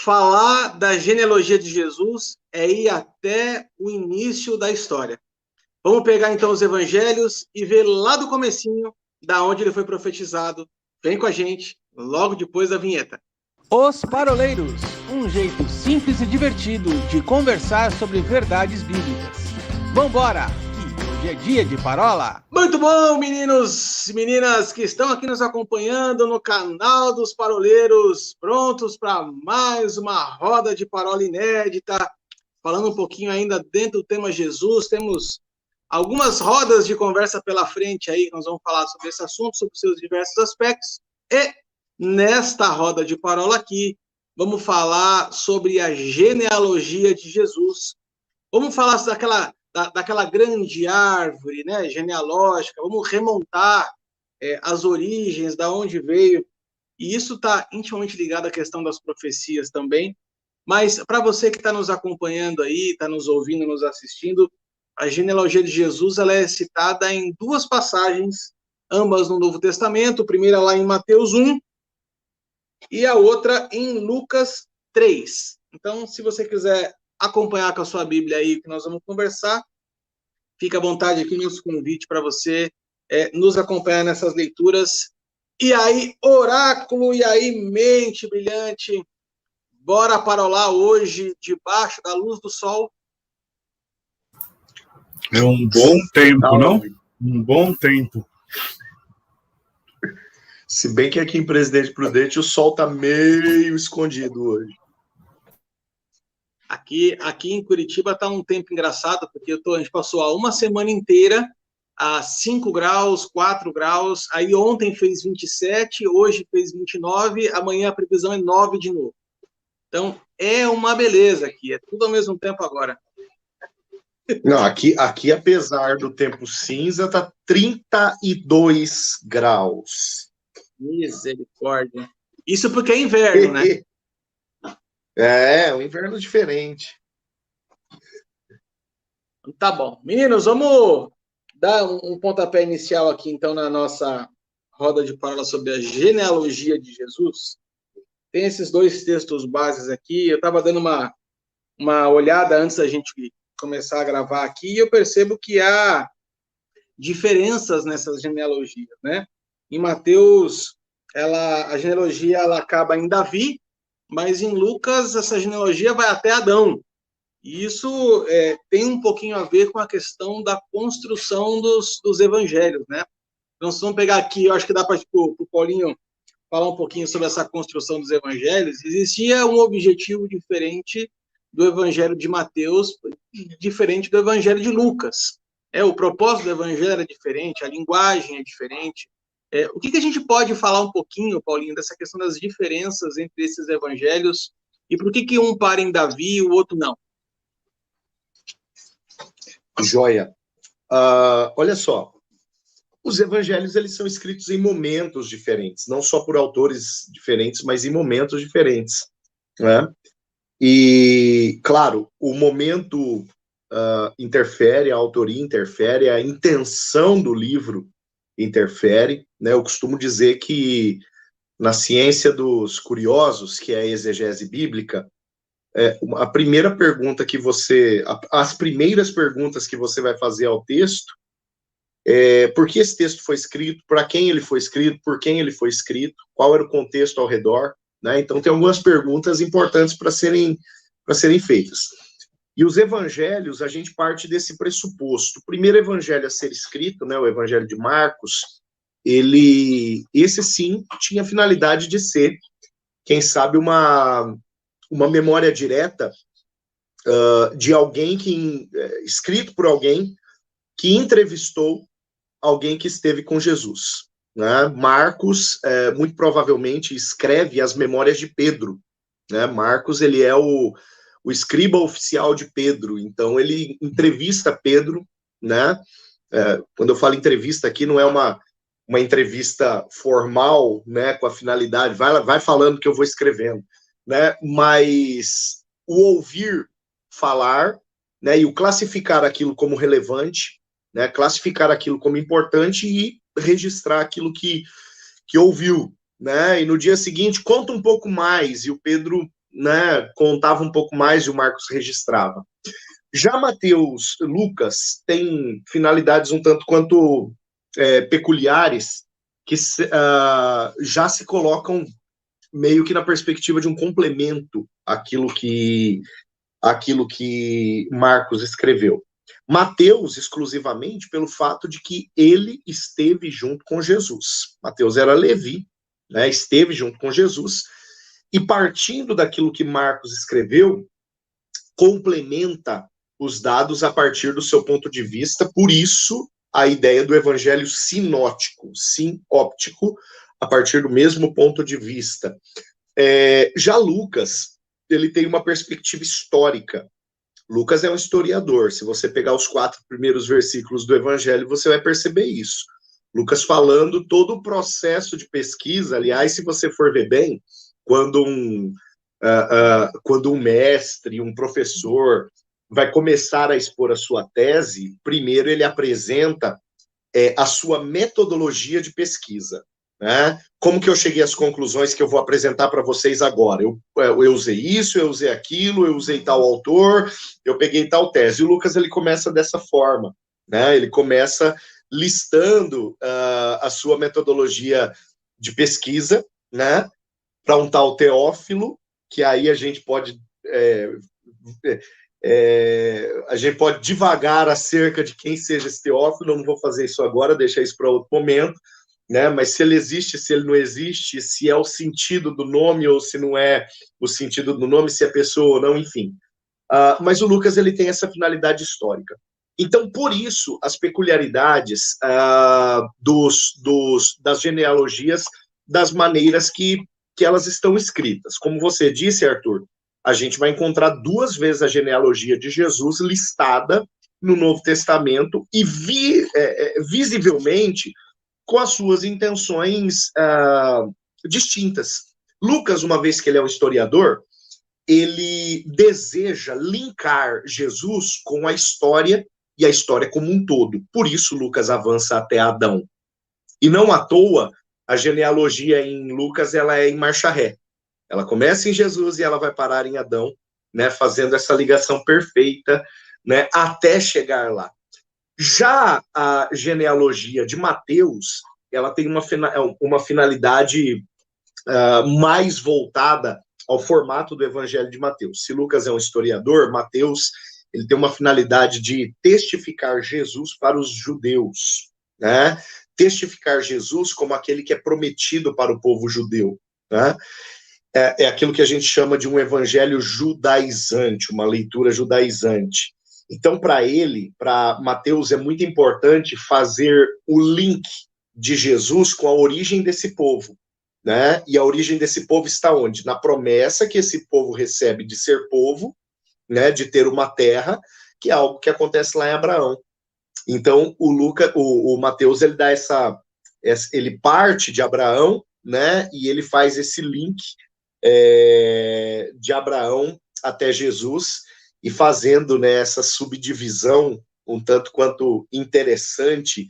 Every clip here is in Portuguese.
falar da genealogia de Jesus é ir até o início da história. Vamos pegar então os evangelhos e ver lá do comecinho, da onde ele foi profetizado. Vem com a gente, logo depois da vinheta. Os Paroleiros, um jeito simples e divertido de conversar sobre verdades bíblicas. Vambora, que hoje é dia de parola. Muito bom, meninos e meninas que estão aqui nos acompanhando no canal dos Paroleiros, prontos para mais uma roda de parola inédita. Falando um pouquinho ainda dentro do tema Jesus, temos algumas rodas de conversa pela frente aí, nós vamos falar sobre esse assunto, sobre seus diversos aspectos. E nesta roda de parola aqui, vamos falar sobre a genealogia de Jesus. Vamos falar daquela grande árvore, né, genealógica, vamos remontar as origens, da onde veio. E isso está intimamente ligado à questão das profecias também. Mas para você que está nos acompanhando aí, está nos ouvindo, nos assistindo, a genealogia de Jesus ela é citada em duas passagens, ambas no Novo Testamento, a primeira lá em Mateus 1 e a outra em Lucas 3. Então, se você quiser acompanhar com a sua Bíblia aí, que nós vamos conversar, fica à vontade aqui, nosso convite para você nos acompanhar nessas leituras. E aí, oráculo, e aí, mente brilhante, bora parolar hoje, debaixo da luz do sol. É um bom tempo, não? Um bom tempo. Se bem que aqui em Presidente Prudente o sol tá meio escondido hoje. Aqui em Curitiba tá um tempo engraçado, porque a gente passou há uma semana inteira a 5 graus, 4 graus, aí ontem fez 27, hoje fez 29, amanhã a previsão é 9 de novo. Então, é uma beleza aqui, é tudo ao mesmo tempo agora. Não, aqui apesar do tempo cinza, tá 32 graus. Misericórdia. Isso porque é inverno, né? É, um inverno diferente. Tá bom. Meninos, vamos dar um pontapé inicial aqui, então, na nossa roda de parola sobre a genealogia de Jesus. Tem esses dois textos bases aqui. Eu estava dando uma olhada antes da gente começar a gravar aqui, e eu percebo que há diferenças nessas genealogias, né? Em Mateus, a genealogia ela acaba em Davi, mas em Lucas, essa genealogia vai até Adão. E isso tem um pouquinho a ver com a questão da construção dos evangelhos, né? Então, se vamos pegar aqui, eu acho que dá para o Paulinho falar um pouquinho sobre essa construção dos evangelhos. Existia um objetivo diferente do evangelho de Mateus, diferente do evangelho de Lucas. O propósito do evangelho era diferente, a linguagem é diferente. O que a gente pode falar um pouquinho, Paulinho, dessa questão das diferenças entre esses evangelhos e por que um para em Davi e o outro não? Joia. Olha só, os evangelhos eles são escritos em momentos diferentes, não só por autores diferentes, mas em momentos diferentes, né? E, claro, o momento interfere, a autoria interfere, a intenção do livro interfere, né? Eu costumo dizer que na ciência dos curiosos, que é a exegese bíblica, a primeira pergunta que as primeiras perguntas que você vai fazer ao texto por que esse texto foi escrito, para quem ele foi escrito, por quem ele foi escrito, qual era o contexto ao redor, né? Então tem algumas perguntas importantes para serem feitas. E os evangelhos, a gente parte desse pressuposto. O primeiro evangelho a ser escrito, né, o evangelho de Marcos, esse sim tinha a finalidade de ser, quem sabe, uma memória direta de alguém escrito por alguém que entrevistou alguém que esteve com Jesus, né? Marcos, muito provavelmente, escreve as memórias de Pedro, né? Marcos, ele é o escriba oficial de Pedro, então ele entrevista Pedro, né? Quando eu falo entrevista aqui, não é uma entrevista formal, né, com a finalidade, vai falando que eu vou escrevendo, né? Mas o ouvir falar, né, e o classificar aquilo como relevante, né, classificar aquilo como importante e registrar aquilo que ouviu, né, e no dia seguinte conta um pouco mais, e o Pedro né, contava um pouco mais e o Marcos registrava. Já Mateus, Lucas, tem finalidades um tanto quanto peculiares, que já se colocam meio que na perspectiva de um complemento àquilo que Marcos escreveu. Mateus, exclusivamente, pelo fato de que ele esteve junto com Jesus. Mateus era Levi, né, esteve junto com Jesus, e partindo daquilo que Marcos escreveu, complementa os dados a partir do seu ponto de vista, por isso a ideia do evangelho sinótico, sinóptico, a partir do mesmo ponto de vista. Já Lucas, ele tem uma perspectiva histórica. Lucas é um historiador. Se você pegar os 4 primeiros versículos do evangelho, você vai perceber isso. Lucas falando todo o processo de pesquisa. Aliás, se você for ver bem, quando um mestre, um professor vai começar a expor a sua tese, primeiro ele apresenta a sua metodologia de pesquisa. Né? Como que eu cheguei às conclusões que eu vou apresentar para vocês agora? Eu usei isso, eu usei aquilo, eu usei tal autor, eu peguei tal tese. E o Lucas, ele começa dessa forma, né? Ele começa listando a sua metodologia de pesquisa, né? Para um tal Teófilo, que aí a gente pode divagar acerca de quem seja esse Teófilo. Eu não vou fazer isso agora, deixar isso para outro momento. Né? Mas se ele existe, se ele não existe, se é o sentido do nome ou se não é o sentido do nome, se é pessoa ou não, enfim. Mas o Lucas, ele tem essa finalidade histórica. Então, por isso, as peculiaridades das genealogias, das maneiras que elas estão escritas. Como você disse, Arthur, a gente vai encontrar 2 vezes a genealogia de Jesus listada no Novo Testamento e visivelmente com as suas intenções distintas. Lucas, uma vez que ele é um historiador, ele deseja linkar Jesus com a história e a história como um todo. Por isso, Lucas avança até Adão. E não à toa, a genealogia em Lucas, ela é em marcha ré. Ela começa em Jesus e ela vai parar em Adão, né, fazendo essa ligação perfeita, né, até chegar lá. Já a genealogia de Mateus, ela tem uma finalidade mais voltada ao formato do Evangelho de Mateus. Se Lucas é um historiador, Mateus, ele tem uma finalidade de testificar Jesus para os judeus, né? Testificar Jesus como aquele que é prometido para o povo judeu, né? É aquilo que a gente chama de um evangelho judaizante, uma leitura judaizante. Então, para Mateus, é muito importante fazer o link de Jesus com a origem desse povo, né? E a origem desse povo está onde? Na promessa que esse povo recebe de ser povo, né? De ter uma terra, que é algo que acontece lá em Abraão. Então, o Mateus, ele dá ele parte de Abraão, né? E ele faz esse link de Abraão até Jesus, e fazendo, né, essa subdivisão um tanto quanto interessante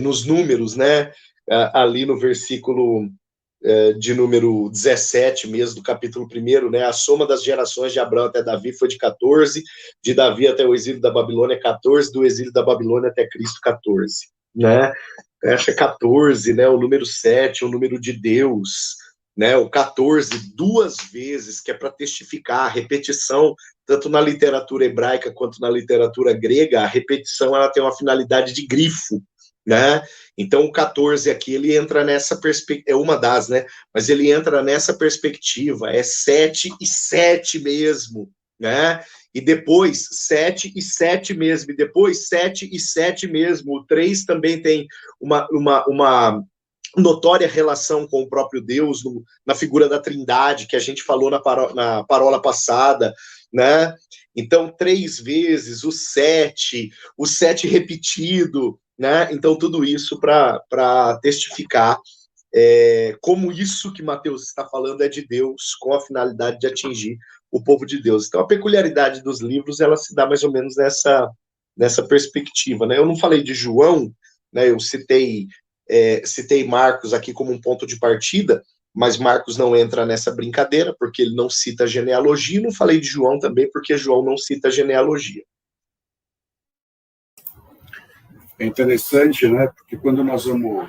nos números, né, ali no versículo de número 17 mesmo, do capítulo 1, né, a soma das gerações de Abraão até Davi foi de 14, de Davi até o exílio da Babilônia 14, do exílio da Babilônia até Cristo 14, né, acha 14, né, o número 7, o número de Deus, né, o 14, 2 vezes, que é para testificar a repetição, tanto na literatura hebraica quanto na literatura grega, a repetição ela tem uma finalidade de grifo, né? Então o 14 aqui, ele entra nessa perspectiva, é uma das, né? Mas ele entra nessa perspectiva, é 7 e 7 mesmo, né? E depois 7 e 7 mesmo, e depois 7 e 7 mesmo. O 3 também tem uma notória relação com o próprio Deus, na figura da Trindade, que a gente falou na parola passada, né? Então, 3 vezes, o 7 repetido, né? Então, tudo isso para testificar como isso que Mateus está falando é de Deus, com a finalidade de atingir o povo de Deus. Então, a peculiaridade dos livros, ela se dá mais ou menos nessa perspectiva, né? Eu não falei de João, né? Eu citei Marcos aqui como um ponto de partida, mas Marcos não entra nessa brincadeira, porque ele não cita genealogia. Não falei de João também, porque João não cita genealogia. É interessante, né? Porque quando nós vamos...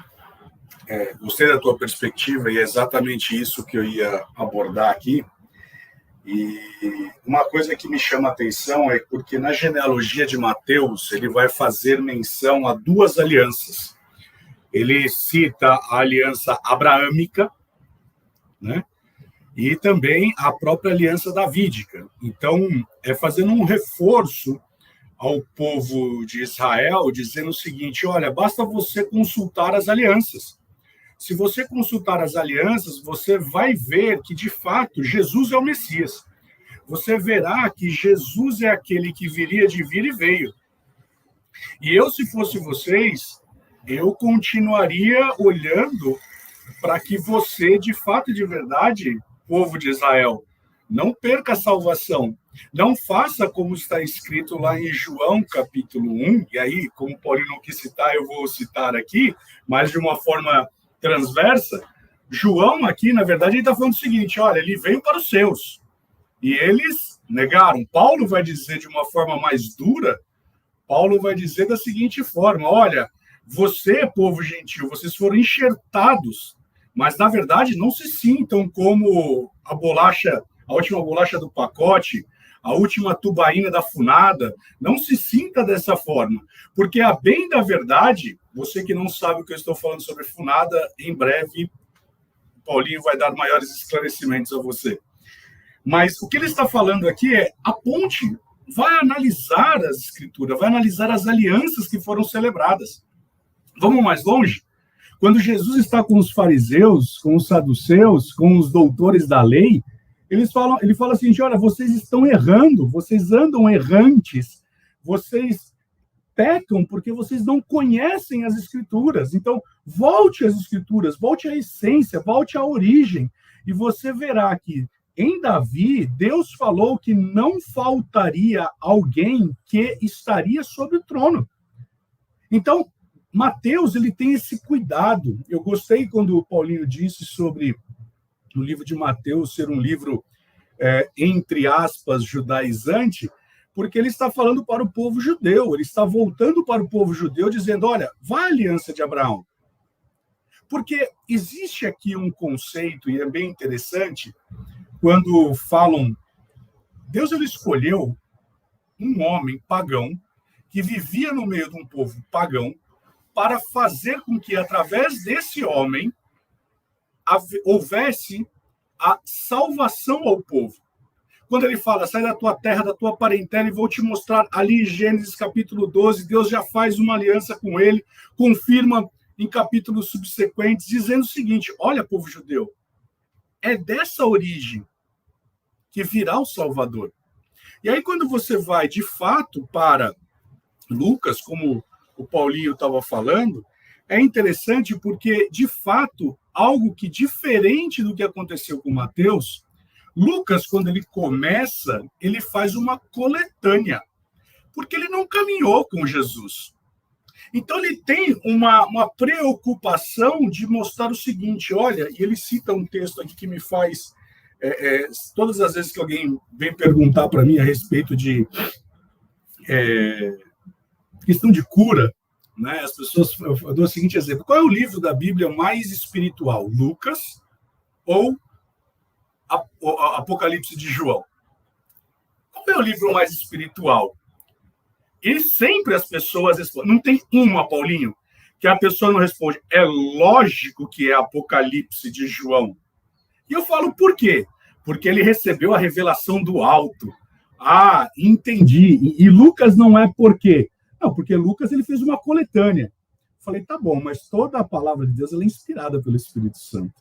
gostei da tua perspectiva, e é exatamente isso que eu ia abordar aqui. E uma coisa que me chama a atenção é porque na genealogia de Mateus, ele vai fazer menção a duas alianças. Ele cita a aliança abraâmica, né? E também a própria aliança davídica. Então, é fazendo um reforço ao povo de Israel, dizendo o seguinte: olha, basta você consultar as alianças. Se você consultar as alianças, você vai ver que, de fato, Jesus é o Messias. Você verá que Jesus é aquele que viria de vir e veio. E eu, se fosse vocês, eu continuaria olhando para que você, de fato e de verdade, povo de Israel, não perca a salvação. Não faça como está escrito lá em João, capítulo 1, e aí, como o Paulinho não quis citar, eu vou citar aqui, mas de uma forma transversa. João aqui, na verdade, ele está falando o seguinte: olha, ele veio para os seus, e eles negaram. Paulo vai dizer de uma forma mais dura, Paulo vai dizer da seguinte forma: olha, você, povo gentil, vocês foram enxertados, mas, na verdade, não se sintam como a última bolacha do pacote, a última tubaína da funada. Não se sinta dessa forma, porque, a bem da verdade, você que não sabe o que eu estou falando sobre funada, em breve, Paulinho vai dar maiores esclarecimentos a você. Mas o que ele está falando aqui é: a ponte vai analisar as escrituras, vai analisar as alianças que foram celebradas. Vamos mais longe? Quando Jesus está com os fariseus, com os saduceus, com os doutores da lei, ele fala assim: olha, vocês estão errando, vocês andam errantes, vocês pecam porque vocês não conhecem as escrituras. Então, volte às escrituras, volte à essência, volte à origem, e você verá que em Davi, Deus falou que não faltaria alguém que estaria sobre o trono. Então, Mateus, ele tem esse cuidado. Eu gostei quando o Paulinho disse sobre o livro de Mateus ser um livro, entre aspas, judaizante, porque ele está falando para o povo judeu, ele está voltando para o povo judeu, dizendo: olha, vai à aliança de Abraão. Porque existe aqui um conceito, e é bem interessante, quando falam, Deus ele escolheu um homem pagão, que vivia no meio de um povo pagão, para fazer com que, através desse homem, houvesse a salvação ao povo. Quando ele fala: sai da tua terra, da tua parentela, e vou te mostrar, ali em Gênesis capítulo 12, Deus já faz uma aliança com ele, confirma em capítulos subsequentes, dizendo o seguinte: olha, povo judeu, é dessa origem que virá o Salvador. E aí, quando você vai, de fato, para Lucas, como o Paulinho estava falando, é interessante porque, de fato, algo que, diferente do que aconteceu com Mateus, Lucas, quando ele começa, ele faz uma coletânea, porque ele não caminhou com Jesus. Então, ele tem uma preocupação de mostrar o seguinte: olha, e ele cita um texto aqui que me faz... todas as vezes que alguém vem perguntar para mim a respeito de questão de cura, né, as pessoas... Eu dou o seguinte exemplo: qual é o livro da Bíblia mais espiritual? Lucas ou Apocalipse de João? Qual é o livro mais espiritual? E sempre as pessoas respondem. Não tem uma, Paulinho, que a pessoa não responde: é lógico que é Apocalipse de João. E eu falo: por quê? Porque ele recebeu a revelação do alto. Ah, entendi. E Lucas não é por quê? Não, porque Lucas ele fez uma coletânea. Falei: tá bom, mas toda a palavra de Deus ela é inspirada pelo Espírito Santo,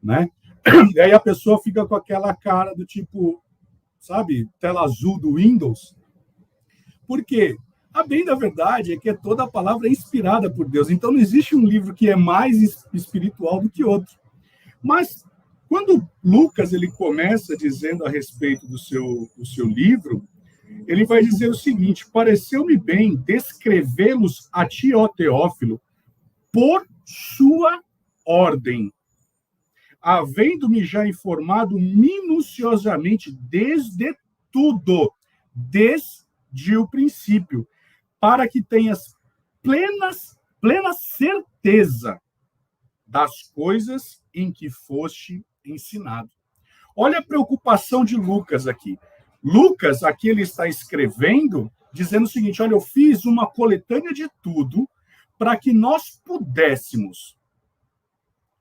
né? E aí a pessoa fica com aquela cara do tipo, sabe, tela azul do Windows. Por quê? A bem da verdade é que toda a palavra é inspirada por Deus. Então não existe um livro que é mais espiritual do que outro. Mas quando Lucas ele começa dizendo a respeito do seu livro, ele vai dizer o seguinte: pareceu-me bem descrevê-los a ti, ó Teófilo, por sua ordem. havendo-me já informado minuciosamente desde tudo, desde o princípio, para que tenhas plena certeza das coisas em que foste ensinado. Olha a preocupação de Lucas aqui. Lucas, aqui ele está escrevendo, dizendo o seguinte, olha, eu fiz uma coletânea de tudo para que nós pudéssemos,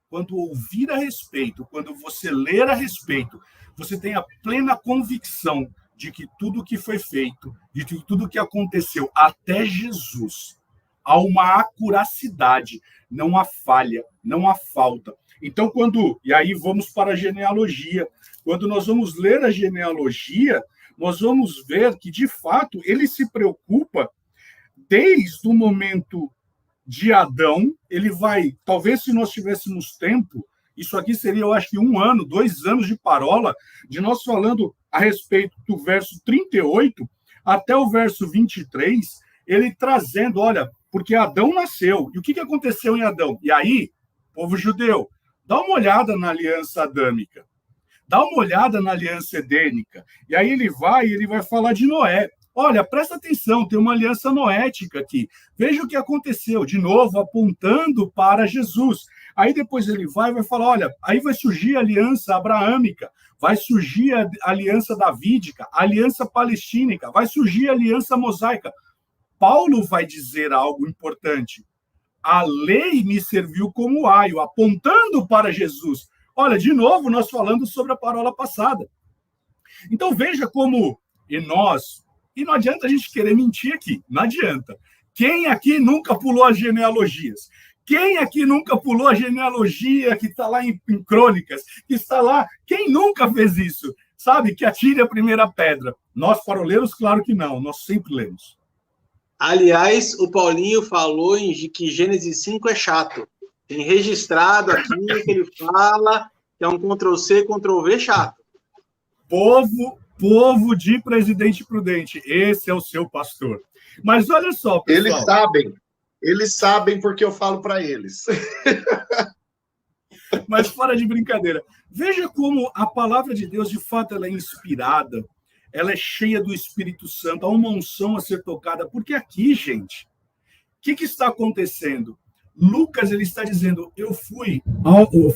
quando ouvir a respeito, quando você ler a respeito, você tenha plena convicção de que tudo que foi feito, de que tudo que aconteceu até Jesus, há uma acuracidade, não há falha, não há falta. Então, e aí vamos para a genealogia. Quando nós vamos ler a genealogia, nós vamos ver que, de fato, ele se preocupa desde o momento de Adão, ele vai, talvez se nós tivéssemos tempo, isso aqui seria, eu acho que 1 ano, 2 anos de parola, de nós falando a respeito do verso 38 até o verso 23, ele trazendo, olha, porque Adão nasceu, e o que aconteceu em Adão? E aí, povo judeu, dá uma olhada na aliança adâmica, dá uma olhada na aliança edênica, e aí ele vai falar de Noé. Olha, presta atenção, tem uma aliança noética aqui. Veja o que aconteceu, de novo, apontando para Jesus. Aí depois ele vai falar, olha, aí vai surgir a aliança abraâmica, vai surgir a aliança davídica, a aliança palestínica, vai surgir a aliança mosaica. Paulo vai dizer algo importante. A lei me serviu como aio, apontando para Jesus. Olha, de novo, nós falando sobre a parola passada. Então, veja como, e não adianta a gente querer mentir aqui, não adianta. Quem aqui nunca pulou as genealogias? Quem aqui nunca pulou a genealogia que está lá em Crônicas, que está lá? Quem nunca fez isso? Sabe, que atire a primeira pedra. Nós, paroleiros, claro que não, nós sempre lemos. Aliás, o Paulinho falou que Gênesis 5 é chato. Tem registrado aqui que ele fala que é um Ctrl-C, Ctrl-V chato. Povo de Presidente Prudente, esse é o seu pastor. Mas olha só, pessoal. Eles sabem porque eu falo para eles. Mas fora de brincadeira. Veja como a palavra de Deus, de fato, ela é inspirada, ela é cheia do Espírito Santo, há uma unção a ser tocada. Porque aqui, gente, o que está acontecendo? Lucas, ele está dizendo, eu fui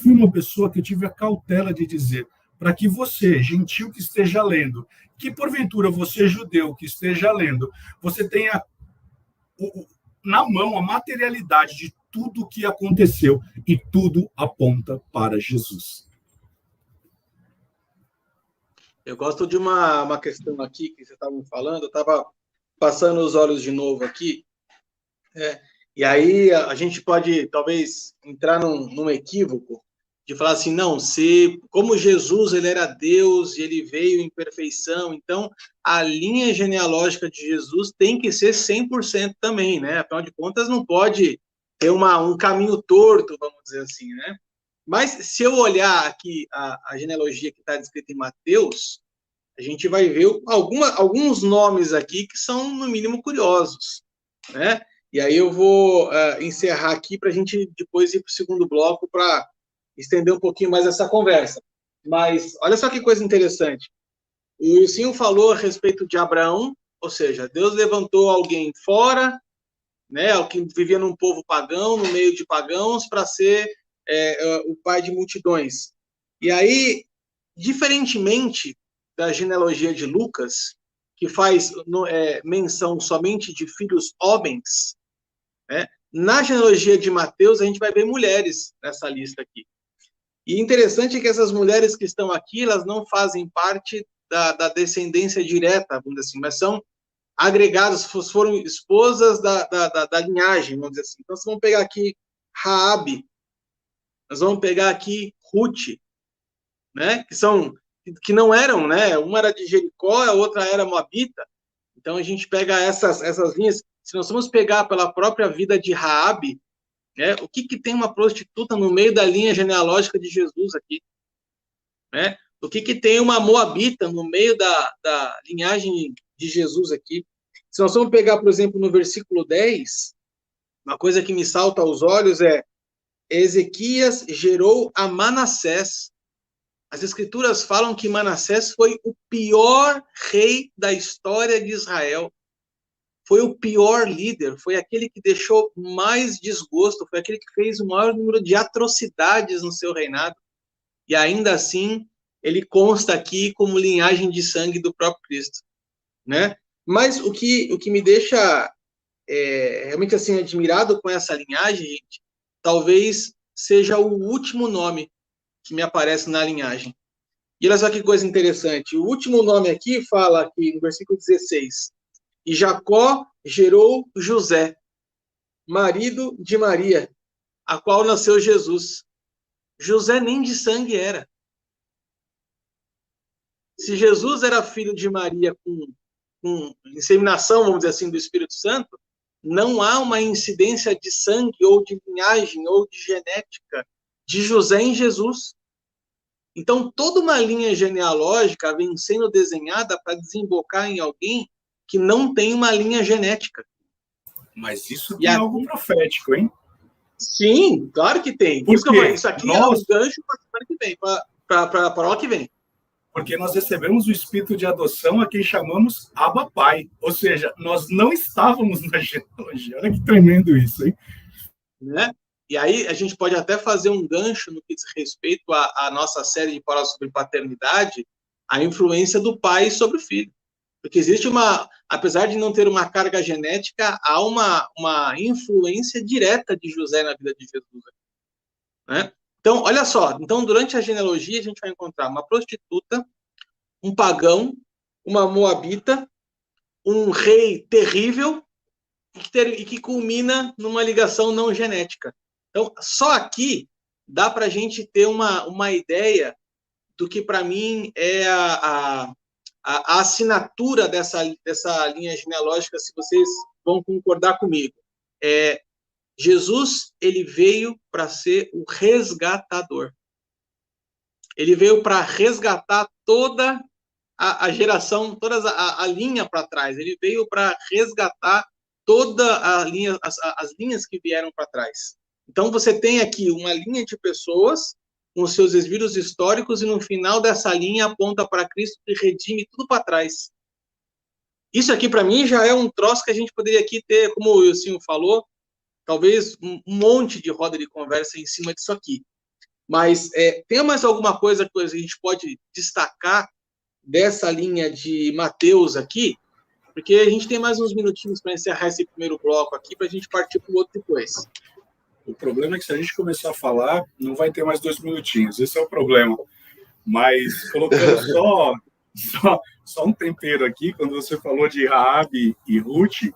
uma pessoa que eu tive a cautela de dizer, para que você, gentil que esteja lendo, que porventura você, judeu que esteja lendo, você tenha na mão a materialidade de tudo o que aconteceu, e tudo aponta para Jesus. Eu gosto de uma questão aqui que vocês estavam falando, eu estava passando os olhos de novo aqui, e aí a gente pode, talvez, entrar num equívoco, de falar assim, não, como Jesus ele era Deus e ele veio em perfeição, então a linha genealógica de Jesus tem que ser 100% também, né? Afinal de contas, não pode ter um caminho torto, vamos dizer assim, né? Mas se eu olhar aqui a genealogia que está descrita em Mateus, a gente vai ver alguns nomes aqui que são, no mínimo, curiosos, né? E aí eu vou encerrar aqui para a gente depois ir para o segundo bloco para estender um pouquinho mais essa conversa. Mas olha só que coisa interessante. O Wilson falou a respeito de Abraão, ou seja, Deus levantou alguém fora, né, que vivia num povo pagão, no meio de pagãos, para ser o pai de multidões. E aí, diferentemente da genealogia de Lucas, que faz menção somente de filhos homens, né, na genealogia de Mateus, a gente vai ver mulheres nessa lista aqui. E interessante é que essas mulheres que estão aqui, elas não fazem parte da descendência direta, vamos dizer assim, mas são agregadas, foram esposas da linhagem, vamos dizer assim. Então, nós vamos pegar aqui Raabe, nós vamos pegar aqui Ruth, né, que não eram, né, uma era de Jericó, a outra era moabita. Então, a gente pega essas linhas. Se nós vamos pegar pela própria vida de Raabe, o que tem uma prostituta no meio da linha genealógica de Jesus aqui? Né? O que tem uma moabita no meio da linhagem de Jesus aqui? Se nós vamos pegar, por exemplo, no versículo 10, uma coisa que me salta aos olhos é Ezequias gerou a Manassés. As escrituras falam que Manassés foi o pior rei da história de Israel. Foi o pior líder, foi aquele que deixou mais desgosto, foi aquele que fez o maior número de atrocidades no seu reinado. E ainda assim, ele consta aqui como linhagem de sangue do próprio Cristo, né? Mas o que me deixa realmente assim admirado com essa linhagem, gente, talvez seja o último nome que me aparece na linhagem. E olha só que coisa interessante. O último nome aqui fala aqui no versículo 16. E Jacó gerou José, marido de Maria, a qual nasceu Jesus. José nem de sangue era. Se Jesus era filho de Maria com inseminação, vamos dizer assim, do Espírito Santo, não há uma incidência de sangue ou de linhagem ou de genética de José em Jesus. Então, toda uma linha genealógica vem sendo desenhada para desembocar em alguém que não tem uma linha genética. Mas isso tem algo profético, hein? Sim, claro que tem. Por isso que eu falei, isso aqui é um gancho para a semana que vem, para a aula que vem. Porque nós recebemos o espírito de adoção a quem chamamos Abba Pai. Ou seja, nós não estávamos na genealogia. Olha que tremendo isso, hein? Né? E aí a gente pode até fazer um gancho no que diz respeito à nossa série de palavras sobre paternidade, a influência do pai sobre o filho. Porque existe apesar de não ter uma carga genética, há uma influência direta de José na vida de Jesus. Né? Então, olha só, então durante a genealogia a gente vai encontrar uma prostituta, um pagão, uma moabita, um rei terrível e que culmina numa ligação não genética. Então, só aqui dá para a gente ter uma ideia do que, para mim, é a assinatura dessa linha genealógica, se vocês vão concordar comigo. Jesus, ele veio para ser o resgatador. Ele veio para resgatar toda a geração, toda a linha para trás. Ele veio para resgatar toda a linha, as linhas que vieram para trás. Então, você tem aqui uma linha de pessoas com seus desvios históricos e no final dessa linha aponta para Cristo e redime tudo para trás. Isso aqui, para mim, já é um troço que a gente poderia aqui ter, como o Wilson falou, talvez um monte de roda de conversa em cima disso aqui. Mas tem mais alguma coisa que a gente pode destacar dessa linha de Mateus aqui? Porque a gente tem mais uns minutinhos para encerrar esse primeiro bloco aqui, para a gente partir para o outro depois. O problema é que se a gente começar a falar, não vai ter mais 2 minutinhos. Esse é o problema. Mas colocando só um tempero aqui, quando você falou de Raabe e Ruth,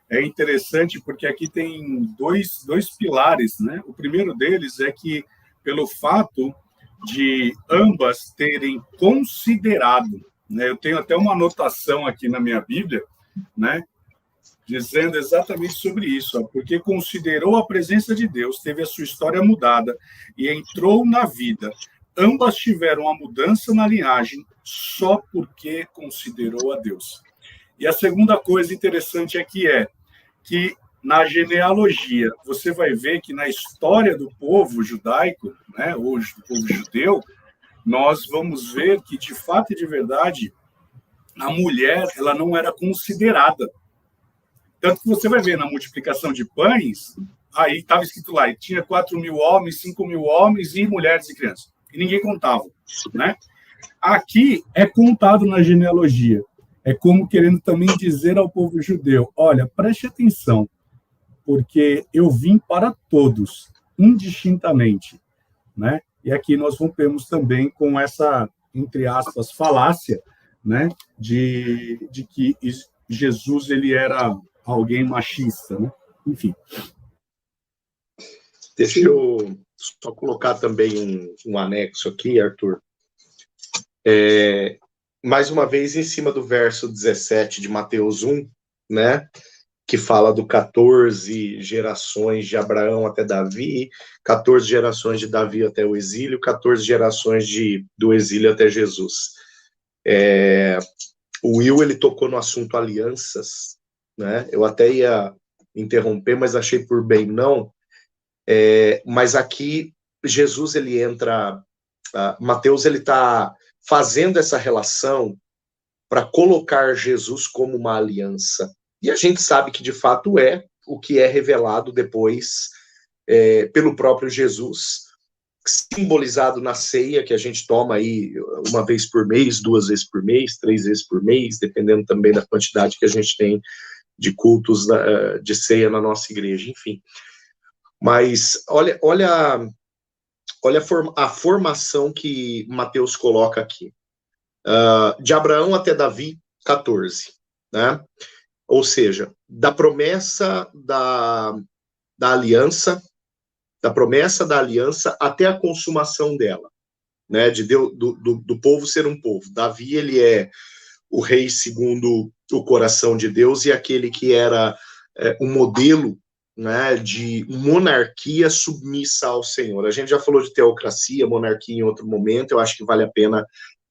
é interessante porque aqui tem dois pilares, né? O primeiro deles é que, pelo fato de ambas terem considerado, né? Eu tenho até uma anotação aqui na minha Bíblia, né? Dizendo exatamente sobre isso, ó, porque considerou a presença de Deus, teve a sua história mudada e entrou na vida. Ambas tiveram a mudança na linhagem só porque considerou a Deus. E a segunda coisa interessante aqui é que na genealogia você vai ver que na história do povo judaico, né, hoje do povo judeu, nós vamos ver que de fato e de verdade a mulher ela não era considerada. Tanto que você vai ver na multiplicação de pães, aí estava escrito lá, tinha 4.000 homens, 5.000 homens e mulheres e crianças. E ninguém contava, né? Aqui é contado na genealogia. É como querendo também dizer ao povo judeu, olha, preste atenção, porque eu vim para todos, indistintamente, né? E aqui nós rompemos também com essa, entre aspas, falácia, né? De que Jesus ele era alguém machista, né? Enfim. Deixa eu só colocar também um anexo aqui, Arthur. Mais uma vez, em cima do verso 17 de Mateus 1, né? Que fala do 14 gerações de Abraão até Davi, 14 gerações de Davi até o exílio, 14 gerações do exílio até Jesus. O Will, ele tocou no assunto alianças, né? Eu até ia interromper, mas achei por bem não. Mas aqui, Jesus, ele entra... Mateus, ele está fazendo essa relação para colocar Jesus como uma aliança. E a gente sabe que, de fato, é o que é revelado depois pelo próprio Jesus, simbolizado na ceia, que a gente toma aí uma vez por mês, 2 vezes por mês, 3 vezes por mês, dependendo também da quantidade que a gente tem de cultos de ceia na nossa igreja, enfim. Mas olha a formação que Mateus coloca aqui. De Abraão até Davi, 14, né? Ou seja, da promessa da aliança, até a consumação dela, né? Do povo ser um povo. Davi, ele é o rei segundo o coração de Deus e aquele que era um modelo, né, de monarquia submissa ao Senhor. A gente já falou de teocracia, monarquia em outro momento, eu acho que vale a pena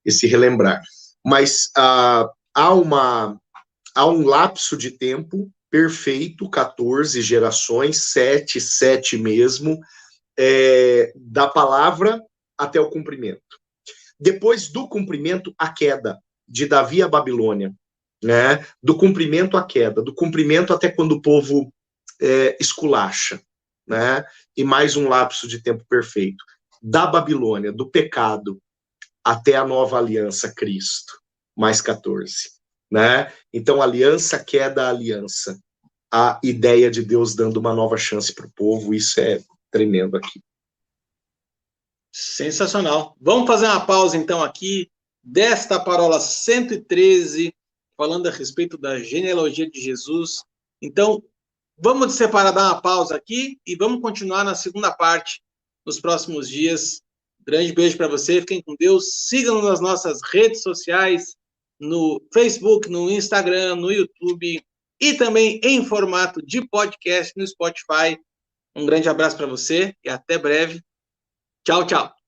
esse relembrar. Mas há um lapso de tempo perfeito, 14 gerações, 7 mesmo, da palavra até o cumprimento. Depois do cumprimento, a queda de Davi à Babilônia, né? Do cumprimento à queda, do cumprimento até quando o povo esculacha, né? E mais um lapso de tempo perfeito. Da Babilônia, do pecado, até a nova aliança, Cristo, mais 14, né? Então, aliança, queda, aliança. A ideia de Deus dando uma nova chance para o povo, isso é tremendo aqui. Sensacional. Vamos fazer uma pausa, então, aqui, desta parola 113, falando a respeito da genealogia de Jesus. Então, vamos separar, dar uma pausa aqui e vamos continuar na segunda parte nos próximos dias. Grande beijo para você, fiquem com Deus. Sigam-nos nas nossas redes sociais, no Facebook, no Instagram, no YouTube e também em formato de podcast no Spotify. Um grande abraço para você e até breve. Tchau, tchau.